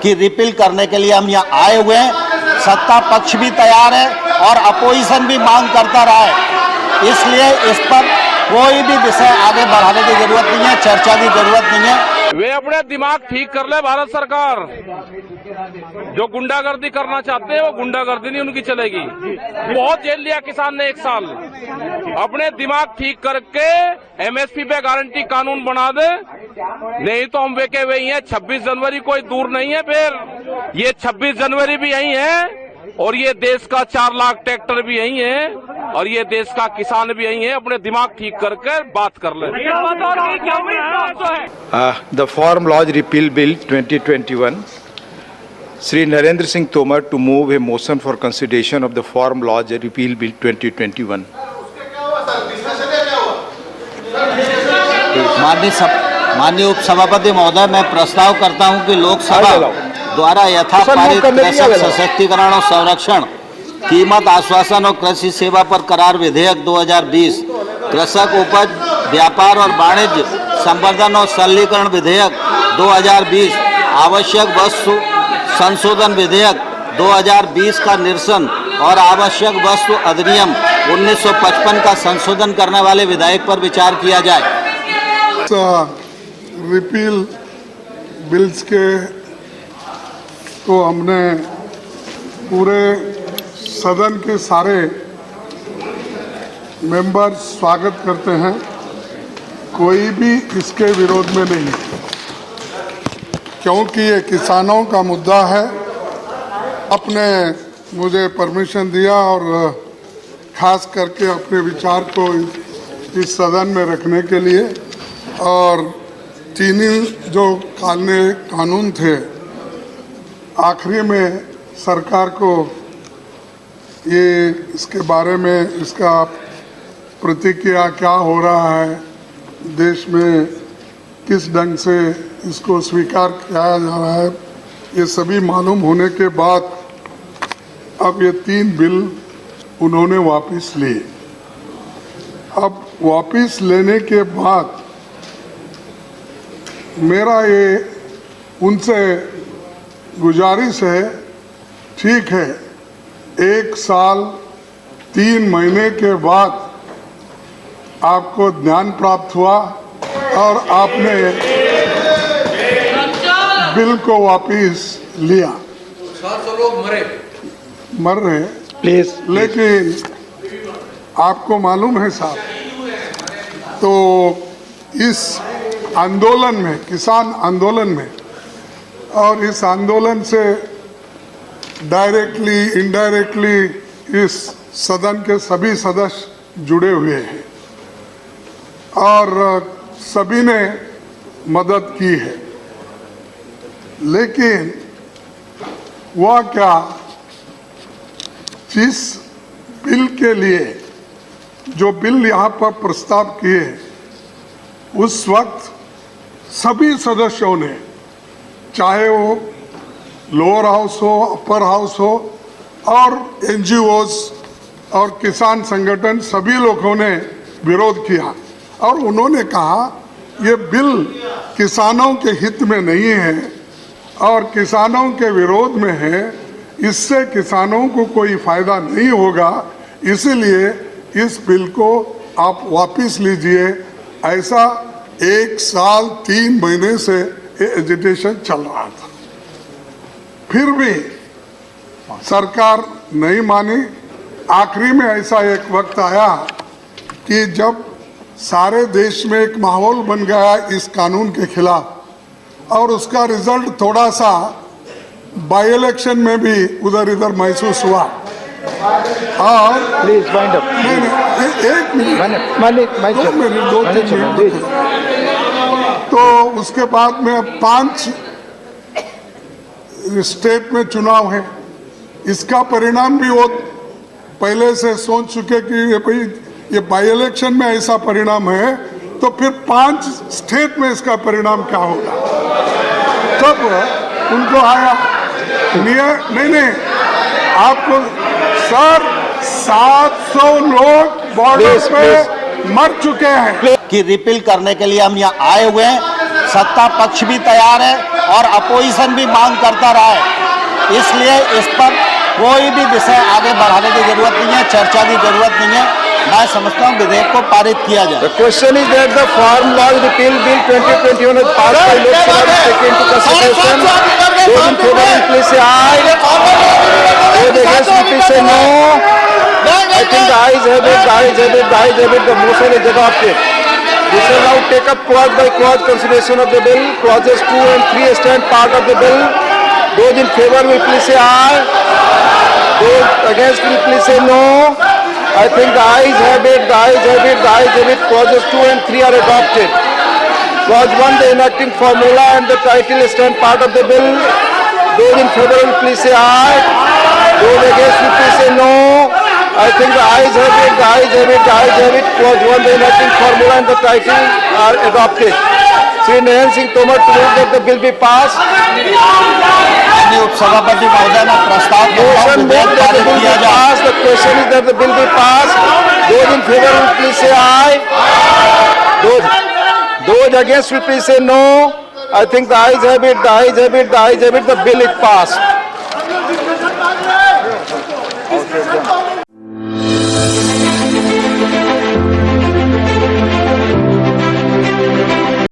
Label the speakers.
Speaker 1: कि रिपील करने के लिए हम यहाँ आए हुए हैं। सत्ता पक्ष भी तैयार है और अपोजिशन भी मांग करता रहा है, इसलिए इस पर कोई भी विषय आगे बढ़ाने की जरूरत नहीं है, चर्चा की जरूरत नहीं है।
Speaker 2: वे अपने दिमाग ठीक कर ले। भारत सरकार जो गुंडागर्दी करना चाहते हैं वो गुंडागर्दी नहीं उनकी चलेगी। बहुत जेल लिया किसान ने 1 साल। अपने दिमाग ठीक करके एमएसपी पे गारंटी कानून बना दे, नहीं तो हम वेके हुए ही हैं। 26 जनवरी कोई दूर नहीं है, फिर ये 26 जनवरी भी यही है और ये देश का 4 लाख ट्रैक्टर भी यही है और ये देश का किसान भी यही है। अपने दिमाग ठीक करके बात कर ले।
Speaker 3: The Farm Laws Repeal Bill 2021. Sri Narendra Singh Tomar to move a motion for consideration of the Farm Laws Repeal Bill 2021.
Speaker 1: माननीय उपसभापति महोदय, मैं प्रस्ताव करता हूं कि लोकसभा द्वारा यथापारित कृषक सशक्तिकरण और संरक्षण, कीमत आश्वासन और कृषि सेवा पर करार विधेयक 2020, कृषक उपज व्यापार और वाणिज्य संवर्धन और सरलीकरण विधेयक 2020, आवश्यक वस्तु संशोधन विधेयक 2020 का निरसन और आवश्यक वस्तु अधिनियम 1955 का संशोधन करने वाले विधेयक पर विचार किया जाए।
Speaker 4: रिपील बिल्स के तो हमने पूरे सदन के सारे मेंबर स्वागत करते हैं, कोई भी इसके विरोध में नहीं, क्योंकि ये किसानों का मुद्दा है। अपने मुझे परमिशन दिया और खास करके अपने विचार को इस सदन में रखने के लिए, और तीन जो कानून थे आखिरी में सरकार को ये इसके बारे में इसका प्रतिक्रिया क्या हो रहा है, देश में किस ढंग से इसको स्वीकार किया जा रहा है, ये सभी मालूम होने के बाद अब ये 3 बिल उन्होंने वापस लिए। अब वापस लेने के बाद मेरा ये उनसे गुजारिश है, ठीक है 1 साल 3 महीने के बाद आपको ज्ञान प्राप्त हुआ और आपने बिल को वापस लिया। 700 लोग मर रहे
Speaker 3: प्लीज,
Speaker 4: लेकिन आपको मालूम है साहब, तो इस आंदोलन में, किसान आंदोलन में, और इस आंदोलन से डायरेक्टली इनडायरेक्टली इस सदन के सभी सदस्य जुड़े हुए हैं और सभी ने मदद की है। लेकिन वह क्या, जिस बिल के लिए जो बिल यहाँ पर प्रस्ताव किए, उस वक्त सभी सदस्यों ने, चाहे वो लोअर हाउस हो, अपर हाउस हो, और एनजीओज और किसान संगठन, सभी लोगों ने विरोध किया और उन्होंने कहा ये बिल किसानों के हित में नहीं है और किसानों के विरोध में है, इससे किसानों को कोई फायदा नहीं होगा, इसलिए इस बिल को आप वापस लीजिए। ऐसा 1 साल 3 महीने से ये एजिटेशन चल रहा था, फिर भी सरकार नहीं मानी। आखिरी में ऐसा एक वक्त आया कि जब सारे देश में एक माहौल बन गया इस कानून के खिलाफ और उसका रिजल्ट थोड़ा सा बाई इलेक्शन में भी उधर इधर महसूस हुआ। और
Speaker 3: प्लीज वाइंड अप।
Speaker 4: नहीं, 1 मिनट, 2 मिनट, तो उसके बाद में 5 स्टेट में चुनाव है, इसका परिणाम भी वो पहले से सोच चुके कि ये भाई ये बाई इलेक्शन में ऐसा परिणाम है तो फिर 5 स्टेट में इसका परिणाम क्या होगा। तब उनको आया नहीं, आपको सर 700 लोग बॉर्डर पे मर चुके हैं।
Speaker 1: कि रिपील करने के लिए हम यहाँ आए हुए हैं। सत्ता पक्ष भी तैयार है और अपोजिशन भी मांग करता रहा है। इसलिए इस पर कोई भी विषय आगे बढ़ाने की जरूरत नहीं है, चर्चा की जरूरत नहीं है। मैं समझता हूँ विधेयक को पारित किया जाए।
Speaker 3: The question is that the Farm Laws Repeal Bill 2021 is passed by Lok Sabha is taken into consideration. Those in favor will please say aye. Those against will please say no. I think the ayes have it, the ayes have it, the ayes have it. The motion is adopted. We shall now take up clause by clause consideration of the bill. Clauses 2 and 3 stand part of the bill. Those in favor will please say aye. Those against will please say no. I think the ayes have it, the ayes have it, the ayes have it. Clauses 2 and 3 are adopted. Clause 1, the enacting formula and the title stand part of the bill. Those in favor will please say aye. Those against will please say no. I think the ayes have it, the ayes have it, the ayes have it. Clause 1, the enacting formula and the title are adopted. Shri Narendra Singh Tomar to move that the bill be passed.
Speaker 1: माननीय उपसभापति महोदय मैं प्रस्ताव करता हूं
Speaker 3: Motion
Speaker 1: विधेयक
Speaker 3: made that the
Speaker 1: पारित
Speaker 3: bill be
Speaker 1: किया जाए।
Speaker 3: passed. The question is that the bill be passed. Those in favor will please say aye. Those against will please say no. I think the ayes have it, the ayes have it, the ayes have it. The bill is passed.